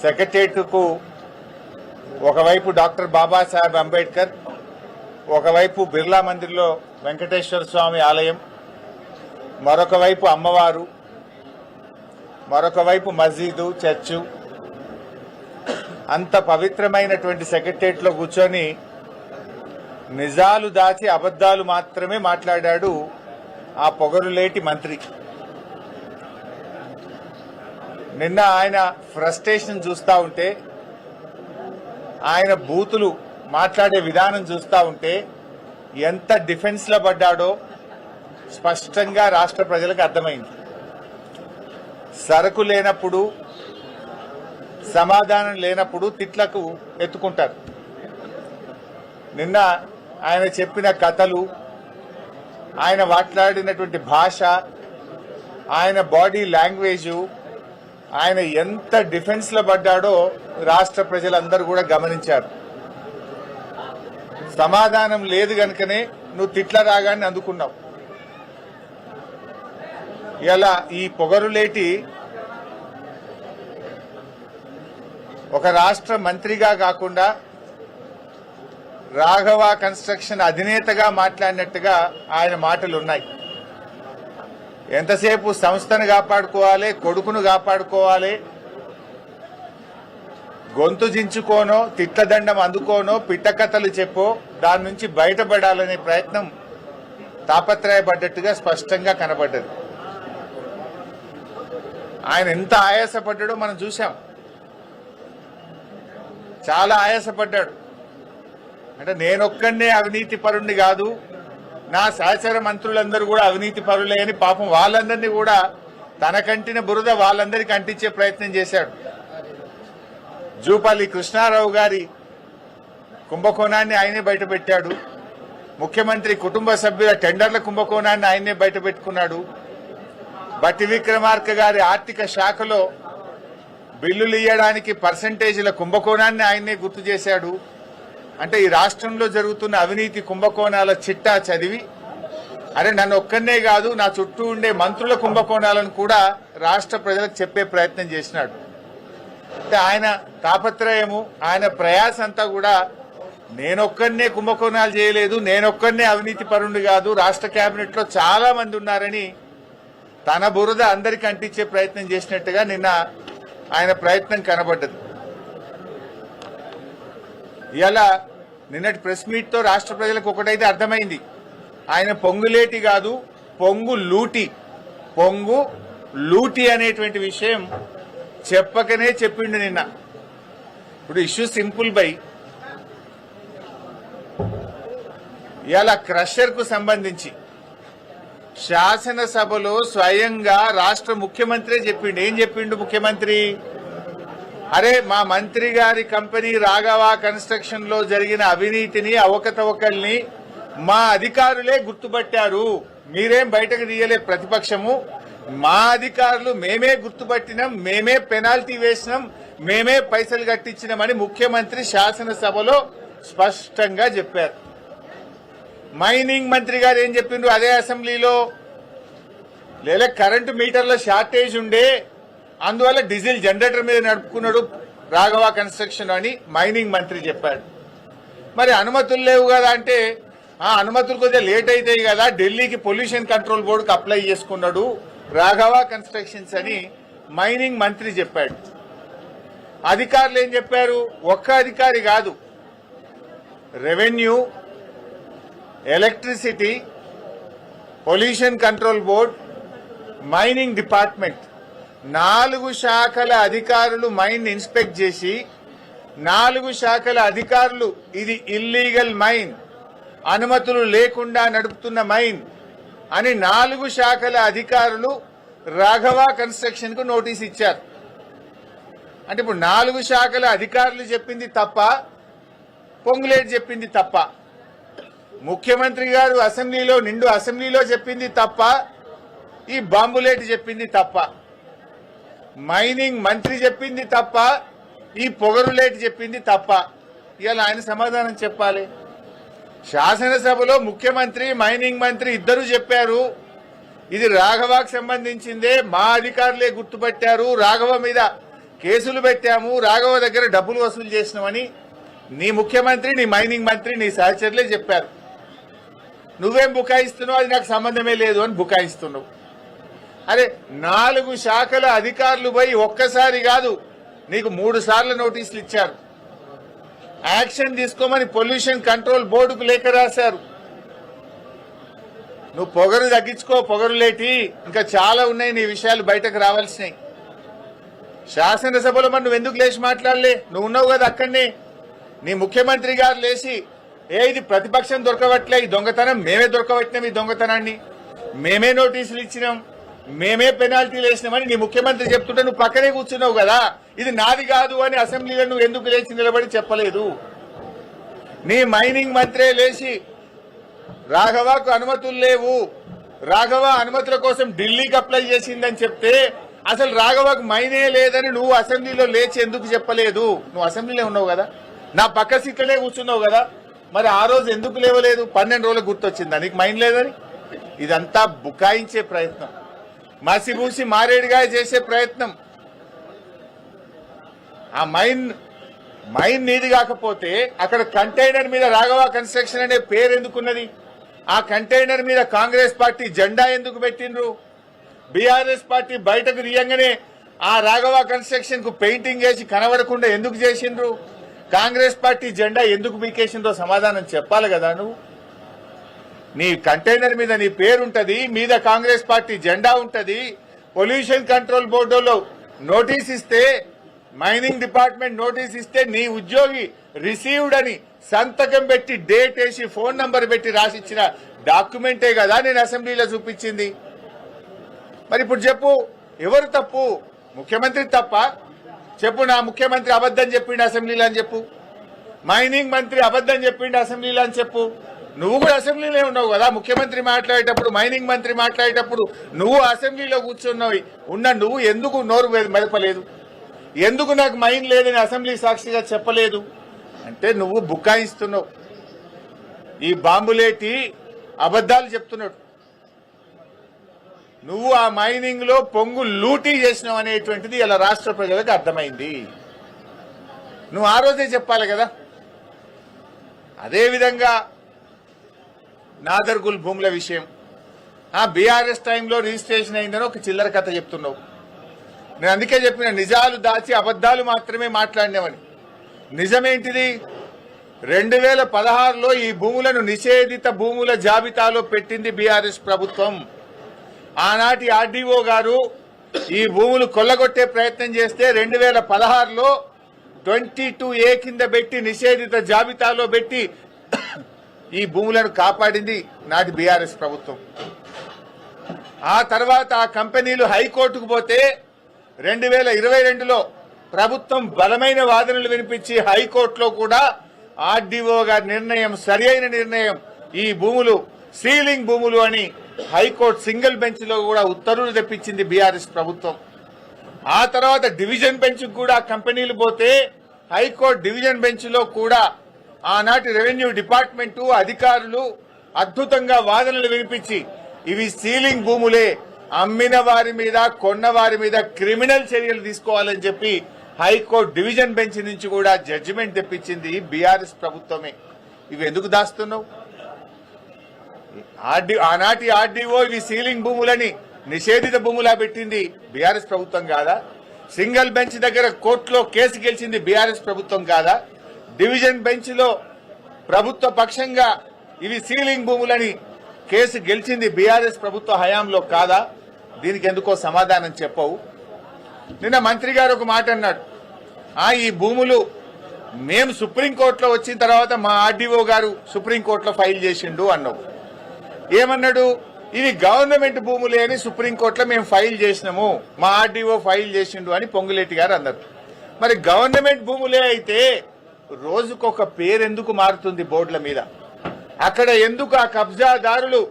సెక్రటేరియట్కు ఒకవైపు డాక్టర్ బాబాసాహెబ్ అంబేద్కర్, ఒకవైపు బిర్లా మందిర్లో వెంకటేశ్వర స్వామి ఆలయం, మరొక వైపు అమ్మవారు, మరొక వైపు మస్జిదు, చర్చు, అంత పవిత్రమైనటువంటి సెక్రటేరియట్లో కూర్చొని నిజాలు దాచి అబద్దాలు మాత్రమే మాట్లాడాడు ఆ పొగరులేటి మంత్రి. నిన్న ఆయన ఫ్రస్ట్రేషన్ చూస్తూ ఉంటే, ఆయన బూతులు మాట్లాడే విధానం చూస్తూ ఉంటే ఎంత డిఫెన్స్లో పడ్డాడో స్పష్టంగా రాష్ట్ర ప్రజలకు అర్థమైంది. సరకు లేనప్పుడు, సమాధానం లేనప్పుడు తిట్లకు ఎత్తుకుంటారు. నిన్న ఆయన చెప్పిన కథలు, ఆయన మాట్లాడినటువంటి భాష, ఆయన బాడీ లాంగ్వేజు, ఆయన ఎంత డిఫెన్స్లో పడ్డాడో రాష్ట్ర ప్రజలందరూ కూడా గమనించారు. సమాధానం లేదు గనుకనే నువ్వు తిట్ల రాగాన్ని అందుకున్నావు. ఇలా ఈ పొగరులేటి ఒక రాష్ట్ర మంత్రిగా కాకుండా రాఘవ కన్స్ట్రక్షన్ అధినేతగా మాట్లాడినట్టుగా ఆయన మాటలు ఉన్నాయి. ఎంతసేపు సంస్థను కాపాడుకోవాలి, కొడుకును కాపాడుకోవాలి, గొంతు జించుకోనో, తిట్లదండం అందుకోనో, పిట్టకథలు చెప్పో దాని నుంచి బయటపడాలనే ప్రయత్నం తాపత్రయపడ్డట్టుగా స్పష్టంగా కనబడ్డది. ఆయన ఎంత ఆయాసపడ్డాడో మనం చూసాం. చాలా ఆయాసపడ్డాడు. అంటే నేనొక్కడే అవినీతి పరుణ్ణి కాదు, నా సహచర మంత్రులందరూ కూడా అవినీతి పరులే అని పాపం వాళ్ళందరినీ కూడా తనకంటిన బురద వాళ్ళందరికీ అంటించే ప్రయత్నం చేశాడు. జూపల్లి కృష్ణారావు గారి కుంభకోణాన్ని ఆయనే బయటపెట్టాడు. ముఖ్యమంత్రి కుటుంబ సభ్యుల టెండర్ల కుంభకోణాన్ని ఆయనే బయటపెట్టుకున్నాడు. బట్టి విక్రమార్క గారి ఆర్థిక శాఖలో బిల్లులు ఇవ్వడానికి పర్సంటేజీల కుంభకోణాన్ని ఆయనే గుర్తు చేశాడు. అంటే ఈ రాష్ట్రంలో జరుగుతున్న అవినీతి కుంభకోణాల చిట్టా చదివి, అరే నన్ను ఒక్కనే కాదు నా చుట్టూ ఉండే మంత్రుల కుంభకోణాలను కూడా రాష్ట్ర ప్రజలకు చెప్పే ప్రయత్నం చేసినాడు. అంటే ఆయన తాపత్రయము, ఆయన ప్రయాస అంతా కూడా నేనొక్కనే కుంభకోణాలు చేయలేదు, నేనొక్కనే అవినీతి పరుణ్ణి కాదు, రాష్ట్ర కేబినెట్ లో చాలా మంది ఉన్నారని తన బురద అందరికీ అంటించే ప్రయత్నం చేసినట్టుగా నిన్న ఆయన ప్రయత్నం కనబడ్డది. ఇలా నిన్నటి ప్రెస్ మీట్ తో రాష్ట్ర ప్రజలకు ఒకటైతే అర్థమైంది, ఆయన పొంగులేటి కాదు పొంగు లూటి, పొంగు లూటి అనేటువంటి విషయం చెప్పకనే చెప్పిండు నిన్న. ఇప్పుడు ఇష్యూ సింపుల్ బై, ఇలా క్రషర్ కు సంబంధించి శాసనసభలో స్వయంగా రాష్ట్ర ముఖ్యమంత్రి చెప్పిండు. ఏం చెప్పిండు ముఖ్యమంత్రి? అరే మా మంత్రి గారి కంపెనీ రాఘవ కన్స్ట్రక్షన్ లో జరిగిన అవినీతిని, అవకతవకల్ని మా అధికారులే గుర్తుపట్టారు, మీరేం బయటకు తీయలే ప్రతిపక్షము, మా అధికారులు మేమే గుర్తుపట్టినాం, మేమే పెనాల్టీ వేసినాం, మేమే పైసలు కట్టించినామని ముఖ్యమంత్రి శాసనసభలో స్పష్టంగా చెప్పారు. మైనింగ్ మంత్రి గారు ఏం చెప్పిండ్రు అదే అసెంబ్లీలో? లేదా కరెంటు మీటర్ల షార్టేజ్ ఉండే, అందువల్ల డీజిల్ జనరేటర్ మీద నడుపుకున్నాడు రాఘవ కన్స్ట్రక్షన్ అని మైనింగ్ మంత్రి చెప్పాడు. మరి అనుమతులు లేవు కదా అంటే, ఆ అనుమతులు కొద్దిగా లేట్ అవుతాయి కదా, ఢిల్లీకి పొల్యూషన్ కంట్రోల్ బోర్డుకి అప్లై చేసుకున్నాడు రాఘవ కన్స్ట్రక్షన్స్ అని మైనింగ్ మంత్రి చెప్పాడు. అధికారులు ఏం చెప్పారు? ఒక్క అధికారి కాదు, revenue, electricity, pollution control board, mining department, 4 శాఖల అధికారులు మైన్ ఇన్స్పెక్ట్ చేసి, 4 శాఖల అధికారులు ఇది ఇల్లీగల్ మైన్, అనుమతులు లేకుండా నడుపుతున్న మైన్ అని 4 శాఖల అధికారులు రాఘవ కన్స్ట్రక్షన్ కు నోటీస్ ఇచ్చారు. అంటే ఇప్పుడు 4 శాఖల అధికారులు చెప్పింది తప్ప, పొంగులేటి చెప్పింది తప్ప, ముఖ్యమంత్రి గారు అసెంబ్లీలో నిండు అసెంబ్లీలో చెప్పింది తప్ప, ఈ బాంబులేటి చెప్పింది తప్ప, మైనింగ్ మంత్రి చెప్పింది తప్ప, ఈ పొగరులేటి చెప్పింది తప్ప. ఇవాళ ఆయన సమాధానం చెప్పాలి. శాసనసభలో ముఖ్యమంత్రి, మైనింగ్ మంత్రి ఇద్దరు చెప్పారు ఇది రాఘవకు సంబంధించిందే, మా అధికారులే గుర్తుపట్టారు, రాఘవ మీద కేసులు పెట్టాము, రాఘవ దగ్గర డబ్బులు వసూలు చేసినామని నీ ముఖ్యమంత్రి, నీ మైనింగ్ మంత్రి, నీ సహచరులే చెప్పారు. నువ్వేం బుకాయిస్తున్నావు, అది నాకు సంబంధమే లేదు అని బుకాయిస్తున్నావు. అరే 4 శాఖల అధికారులు పోయి ఒక్కసారి కాదు నీకు 3 సార్లు నోటీసులు ఇచ్చారు. యాక్షన్ తీసుకోమని పొల్యూషన్ కంట్రోల్ బోర్డుకు లేఖ రాశారు. నువ్వు పొగరు తగ్గించుకో, పొగరు లేటి ఇంకా చాలా ఉన్నాయి నీ విషయాలు బయటకు రావాల్సినాయి. శాసనసభలో మరి నువ్వు ఎందుకు లేచి మాట్లాడలే? నువ్వు ఉన్నావు కదా అక్కడనే. నీ ముఖ్యమంత్రి గారు లేచి ఇది ప్రతిపక్షం దొరకవట్లే, ఈ దొంగతనం మేమే దొరకబట్టినాం, ఈ దొంగతనాన్ని మేమే నోటీసులు ఇచ్చినాం, మేమే పెనాల్టీలు వేసినామని నీ ముఖ్యమంత్రి చెప్తుంటే నువ్వు పక్కనే కూర్చున్నావు కదా. ఇది నాది కాదు అని అసెంబ్లీలో నువ్వు ఎందుకు లేచి నిలబడి చెప్పలేదు? నీ మైనింగ్ మంత్రే లేచి రాఘవకు అనుమతులు లేవు, రాఘవ అనుమతుల కోసం ఢిల్లీకి అప్లై చేసిందని చెప్తే అసలు రాఘవకు మైనే లేదని నువ్వు అసెంబ్లీలో లేచి ఎందుకు చెప్పలేదు? నువ్వు అసెంబ్లీలో ఉన్నావు కదా, నా పక్క సీట్లనే కూర్చున్నావు కదా, మరి ఆ రోజు ఎందుకు లేవలేదు? 12 రోజులకు గుర్తొచ్చిందా నీకు మైన్ లేదని? ఇదంతా బుకాయించే ప్రయత్నం, మసిబూసి మారేడుగా చేసే ప్రయత్నం. ఆ మైన్ నీది కాకపోతే అక్కడ కంటైనర్ మీద రాఘవ కన్స్ట్రక్షన్ అనే పేరు ఎందుకున్నది? ఆ కంటైనర్ మీద కాంగ్రెస్ పార్టీ జెండా ఎందుకు పెట్టిండ్రు? బీఆర్ఎస్ పార్టీ బయటకు తీయంగానే ఆ రాఘవ కన్స్ట్రక్షన్ కు పెయింటింగ్ వేసి కనబడకుండా ఎందుకు చేసిండ్రు? కాంగ్రెస్ పార్టీ జెండా ఎందుకు బీకేసిందో సమాధానం చెప్పాలి కదా. నువ్వు నీ కంటైనర్ మీద నీ పేరుంటది, మీద కాంగ్రెస్ పార్టీ జెండా ఉంటది. పొల్యూషన్ కంట్రోల్ బోర్డులో నోటీస్ ఇస్తే, మైనింగ్ డిపార్ట్మెంట్ నోటీస్ ఇస్తే నీ ఉద్యోగి రిసీవ్డ్ అని సంతకం పెట్టి డేట్ వేసి ఫోన్ నంబర్ పెట్టి రాసిచ్చిన డాక్యుమెంటే కదా నేను అసెంబ్లీలో చూపించింది. మరి ఇప్పుడు చెప్పు, ఎవరు తప్పు? ముఖ్యమంత్రి తప్ప? చెప్పు, నా ముఖ్యమంత్రి అబద్ధం చెప్పిండు అసెంబ్లీలో అని చెప్పు, మైనింగ్ మంత్రి అబద్ధం చెప్పిండు అసెంబ్లీలో అని చెప్పు. నువ్వు కూడా అసెంబ్లీలో ఉన్నావు కదా, ముఖ్యమంత్రి మాట్లాడేటప్పుడు, మైనింగ్ మంత్రి మాట్లాడేటప్పుడు నువ్వు అసెంబ్లీలో కూర్చున్నావు. నువ్వు ఎందుకు నోరు మెదపలేదు? ఎందుకు నాకు మైన్ లేదని అసెంబ్లీ సాక్షిగా చెప్పలేదు? అంటే నువ్వు బుకాయిస్తున్నావు, ఈ బాంబులేటి అబద్దాలు చెప్తున్నాడు. నువ్వు ఆ మైనింగ్ లో పొంగు లూటీ చేసినావు అనేటువంటిది ఇలా రాష్ట్ర ప్రజలకు అర్థమైంది. నువ్వు ఆ రోజే చెప్పాలి కదా. అదేవిధంగా నాదర్గుల్ భూముల విషయం, ఆ బీఆర్ఎస్ టైంలో రిజిస్ట్రేషన్ అయిందని ఒక చిల్లర కథ చెప్తున్నావు. నేను అందుకే చెప్పిన, నిజాలు దాచి అబద్దాలు మాత్రమే మాట్లాడినావని. నిజమేంటిది? 2016లో ఈ భూములను నిషేధిత భూముల జాబితాలో పెట్టింది బీఆర్ఎస్ ప్రభుత్వం. ఆనాటి ఆర్డీఓ గారు ఈ భూములు కొల్లగొట్టే ప్రయత్నం చేస్తే 2016లో 22A కింద పెట్టి నిషేధిత జాబితాలో పెట్టి ఈ భూములను కాపాడింది నాటి బీఆర్ఎస్ ప్రభుత్వం. ఆ తర్వాత ఆ కంపెనీలు హైకోర్టుకు పోతే 2022లో ప్రభుత్వం బలమైన వాదనలు వినిపించి హైకోర్టులో కూడా ఆర్డీఓ గారి నిర్ణయం సరి అయిన నిర్ణయం, ఈ భూములు సీలింగ్ భూములు అని హైకోర్టు సింగిల్ బెంచ్ లో కూడా ఉత్తర్వులు తెప్పించింది బీఆర్ఎస్ ప్రభుత్వం. ఆ తర్వాత డివిజన్ బెంచ్ కూడా కంపెనీలు పోతే హైకోర్టు డివిజన్ బెంచ్ లో కూడా ఆనాటి రెవెన్యూ డిపార్ట్మెంటు అధికారులు అద్భుతంగా వాదనలు వినిపించి ఇవి సీలింగ్ భూములే, అమ్మిన వారి మీద కొన్న వారి మీద క్రిమినల్ చర్యలు తీసుకోవాలని చెప్పి హైకోర్టు డివిజన్ బెంచ్ నుంచి కూడా జడ్జిమెంట్ తెప్పించింది బీఆర్ఎస్ ప్రభుత్వమే. ఇవి ఎందుకు దాస్తున్నావు? ఆనాటి ఆర్డీఓ ఇవి సీలింగ్ భూములని నిషేధిత భూములా పెట్టింది బీఆర్ఎస్ ప్రభుత్వం కాదా? సింగిల్ బెంచ్ దగ్గర కోర్టులో కేసు గెలిచింది బీఆర్ఎస్ ప్రభుత్వం కాదా? డివిజన్ బెంచ్ లో ప్రభుత్వ పక్షంగా ఇవి సీలింగ్ భూములని కేసు గెలిచింది బీఆర్ఎస్ ప్రభుత్వ హయాంలో కాదా? దీనికి ఎందుకో సమాధానం చెప్పవు. నిన్న మంత్రి గారు ఒక మాట అన్నాడు, ఈ భూములు మేము సుప్రీంకోర్టులో వచ్చిన తర్వాత మా ఆర్డీఓ గారు సుప్రీంకోర్టులో ఫైల్ చేసిండు అన్నావు. ఏమన్నాడు? ఇవి గవర్నమెంట్ భూములే అని సుప్రీంకోర్టులో మేము ఫైల్ చేసినాము, మా ఆర్డీఓ ఫైల్ చేసిండు అని పొంగులేటి గారు అన్నారు. మరి గవర్నమెంట్ భూములే అయితే రోజుకొక పేరు ఎందుకు మారుతుంది బోర్డుల మీద? అక్కడ ఎందుకు ఆ కబ్జాదారులు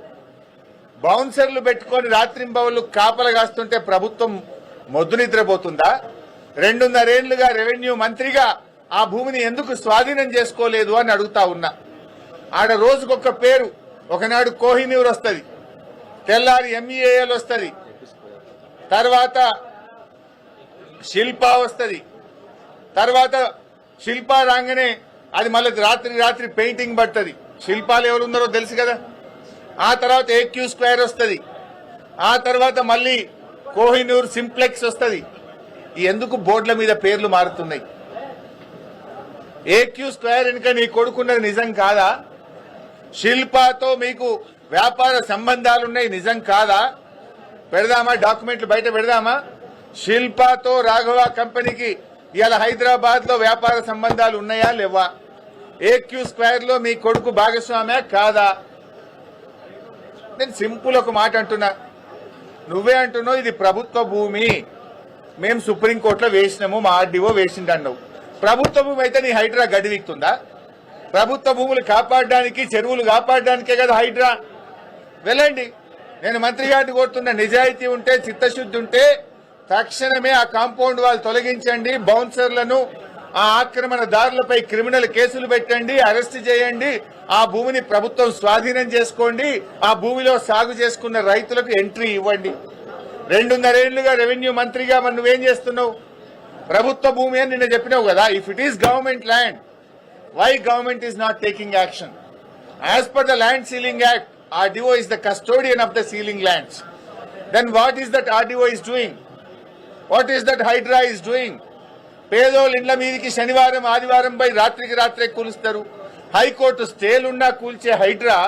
బౌన్సర్లు పెట్టుకొని రాత్రింబవళ్లు కాపలా కాస్తుంటే ప్రభుత్వం మొద్దు నిద్రపోతుందా? 2.5 ఏళ్లుగా రెవెన్యూ మంత్రిగా ఆ భూమిని ఎందుకు స్వాధీనం చేసుకోలేదు అని అడుగుతా ఉన్నా. ఆడ రోజుకొక పేరు, ఒకనాడు కోహినూర్ వస్తుంది, తెల్లారి MEAL వస్తుంది, తర్వాత శిల్ప వస్తుంది, తర్వాత శిల్ప రాగానే అది మళ్ళీ రాత్రి పెయింటింగ్ పడుతుంది. శిల్పాలు ఎవరు ఉన్నారో తెలుసు కదా. ఆ తర్వాత ఏక్యూ స్క్వేర్ వస్తుంది, ఆ తర్వాత మళ్ళీ కోహినూర్ సింప్లెక్స్ వస్తుంది. ఎందుకు బోర్డుల మీద పేర్లు మారుతున్నాయి? ఏక్యూ స్క్వేర్ వెనుక నీ కొడుకున్నది నిజం కాదా? శిల్పాతో మీకు వ్యాపార సంబంధాలున్నాయి నిజం కాదా? పెడదామా, డాక్యుమెంట్లు బయట పెడదామా? శిల్పాతో రాఘవ కంపెనీకి ఇవాళ హైదరాబాద్ లో వ్యాపార సంబంధాలు ఉన్నాయా లేవా? ఏక్యూ స్క్వేర్ లో మీ కొడుకు భాగస్వామ్యా కాదా? నేను సింపుల్ ఒక మాట అంటున్నా, నువ్వే అంటున్నావు ఇది ప్రభుత్వ భూమి, మేము సుప్రీంకోర్టులో వేసినాము, మా ఆర్డీఓ వేసిండన్నావు. ప్రభుత్వ భూమి అయితే నీ హైడ్రా గడివిక్తుందా? ప్రభుత్వ భూములు కాపాడడానికి, చెరువులు కాపాడడానికే కదా హైడ్రా. వెళ్ళండి, నేను మంత్రి గారిని కోరుతున్న, నిజాయితీ ఉంటే, చిత్తశుద్ధి ఉంటే తక్షణమే ఆ కాంపౌండ్ వాళ్ళు తొలగించండి, బౌన్సర్లను, ఆ ఆక్రమణదారులపై క్రిమినల్ కేసులు పెట్టండి, అరెస్ట్ చేయండి, ఆ భూమిని ప్రభుత్వం స్వాధీనం చేసుకోండి, ఆ భూమిలో సాగు చేసుకున్న రైతులకు ఎంట్రీ ఇవ్వండి. 2.5 ఏళ్లుగా రెవెన్యూ మంత్రిగా మరి నువ్వేం చేస్తున్నావు? ప్రభుత్వ భూమి అని నిన్న చెప్పినావు కదా. If it is government land, why government is not taking action? As per the Land Ceiling Act, RDO is the custodian of the ceiling lands. Then what is that RDO is doing? What is that Hydra is doing? పేదోళ్ళ ఇండ్ల మీదకి శనివారం ఆదివారం పై రాత్రే కూలుస్తారు. High court స్టేలున్నా కూల్చే Hydraa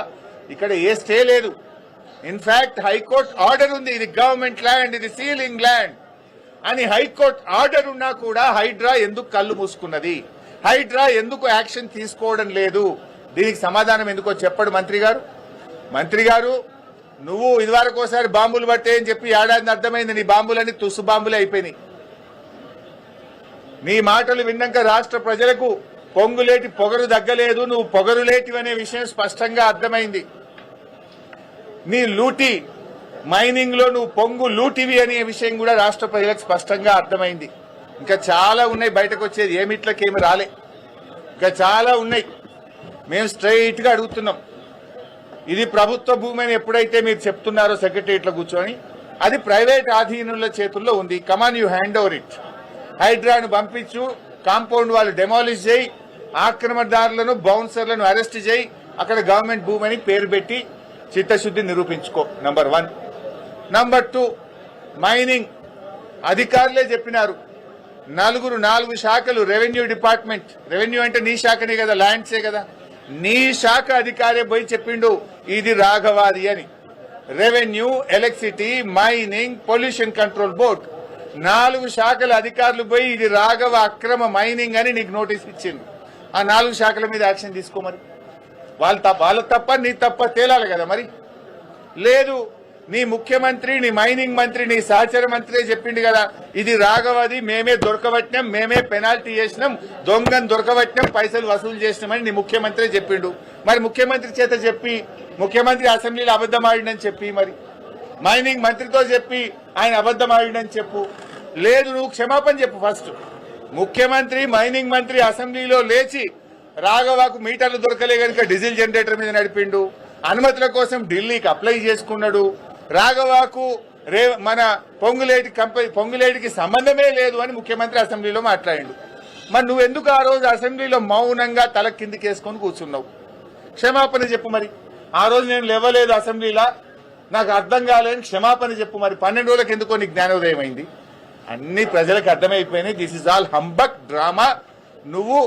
ఇక్కడ a stay లేదు. In fact high court order ఉంది, ఇది గవర్నమెంట్ ల్యాండ్, ఇది సీలింగ్ ల్యాండ్ అని హైకోర్టు ఆర్డర్ ఉన్నా కూడా హైడ్రా ఎందుకు కళ్ళు మూసుకున్నది? హైడ్రా ఎందుకు యాక్షన్ తీసుకోవడం లేదు? దీనికి సమాధానం ఎందుకో చెప్పడు మంత్రి గారు. మంత్రి గారు, నువ్వు ఇదివరకు ఒకసారి బాంబులు పట్టే అని చెప్పి ఏడాది అర్థమైంది, నీ బాంబులన్నీ తుస్సు బాంబులే అయిపోయినాయి. నీ మాటలు విన్నాక రాష్ట్ర ప్రజలకు పొంగులేటి పొగరు దగ్గలేదు, నువ్వు పొగరులేటివి అనే విషయం స్పష్టంగా అర్థమైంది. నీ లూటీ మైనింగ్ లో నువ్వు పొంగు లూటివి అనే విషయం కూడా రాష్ట్ర ప్రజలకు స్పష్టంగా అర్థమైంది. ఇంకా చాలా ఉన్నాయి బయటకు వచ్చేది, ఏమిట్లకేమి రాలే, ఇంకా చాలా ఉన్నాయి. మేము స్ట్రైట్ గా అడుగుతున్నాం, ఇది ప్రభుత్వ భూమి అని ఎప్పుడైతే మీరు చెప్తున్నారో సెక్రటరియట్లో కూర్చొని, అది ప్రైవేట్ ఆధీనుల చేతుల్లో ఉంది. కమాన్, యూ హ్యాండ్ ఓవర్ ఇట్. హైడ్రాను పంపించు, కాంపౌండ్ వాళ్ళు డెమాలిష్ చేయి, ఆక్రమణదారులను, బౌన్సర్లను అరెస్ట్ చేయి, అక్కడ గవర్నమెంట్ భూమి అని పేరు పెట్టి చిత్తశుద్ధి నిరూపించుకో. నంబర్ 1. నంబర్ 2, మైనింగ్ అధికారులే చెప్పినారు, 4 శాఖలు, రెవెన్యూ డిపార్ట్మెంట్, రెవెన్యూ అంటే నీ శాఖనే కదా, ల్యాండ్సే కదా, నీ శాఖ అధికారే పోయి చెప్పిండు ఇది రాఘవాది అని. Revenue, electricity, mining, pollution control board, 4 శాఖల అధికారులు పోయి ఇది రాఘవ అక్రమ మైనింగ్ అని నీకు నోటీస్ ఇచ్చింది. ఆ 4 శాఖల మీద యాక్షన్ తీసుకో. మరి వాళ్ళ తప్ప నీ తప్ప తేలాలి కదా. మరి లేదు, నీ ముఖ్యమంత్రి, నీ మైనింగ్ మంత్రి, నీ సహచర మంత్రి చెప్పిండు కదా ఇది రాఘవది, మేమే దొరకబట్టినాం, మేమే పెనాల్టీ చేసినాం, దొంగను దొరకబట్టినాం, పైసలు వసూలు చేసినామని నీ ముఖ్యమంత్రి చెప్పిండు. మరి ముఖ్యమంత్రి చేత చెప్పి, ముఖ్యమంత్రి అసెంబ్లీలో అబద్ధం ఆడిండని చెప్పి, మరి మైనింగ్ మంత్రితో చెప్పి ఆయన అబద్ధం ఆడిండని చెప్పు. లేదు, నువ్వు క్షమాపణ చెప్పు ఫస్ట్. ముఖ్యమంత్రి, మైనింగ్ మంత్రి అసెంబ్లీలో లేచి రాఘవకు మీటర్లు దొరకలే కనుక డీజిల్ జనరేటర్ మీద నడిపిండు, అనుమతుల కోసం ఢిల్లీకి అప్లై చేసుకున్నాడు, రాఘవకు మన పొంగులేటికి సంబంధమే లేదు అని ముఖ్యమంత్రి అసెంబ్లీలో మాట్లాడిండు. మరి నువ్వెందుకు ఆ రోజు అసెంబ్లీలో మౌనంగా తల కిందికేసుకొని కూర్చున్నావు? క్షమాపణ చెప్పు. మరి ఆ రోజు నేను లేవలేదు అసెంబ్లీలో, నాకు అర్థం కాలేదని క్షమాపణ చెప్పు. మరి 12 రోజులకు ఎందుకో నీకు జ్ఞానోదయం అయింది? అన్ని ప్రజలకు అర్థమైపోయినాయి, this is all humbug drama. నువ్వు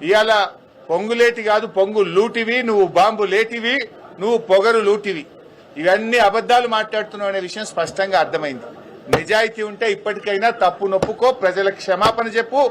ఇవాళ పొంగులేటి కాదు, పొంగు లూటివి, నువ్వు బాంబు లేటివి, నువ్వు పొగరు లూటివి, ఇవన్నీ అబద్దాలు మాట్లాడుతున్నావు అనే విషయం స్పష్టంగా అర్థమైంది. నిజాయితీ ఉంటే ఇప్పటికైనా తప్పు నొప్పుకో, ప్రజలకు క్షమాపణ చెప్పు.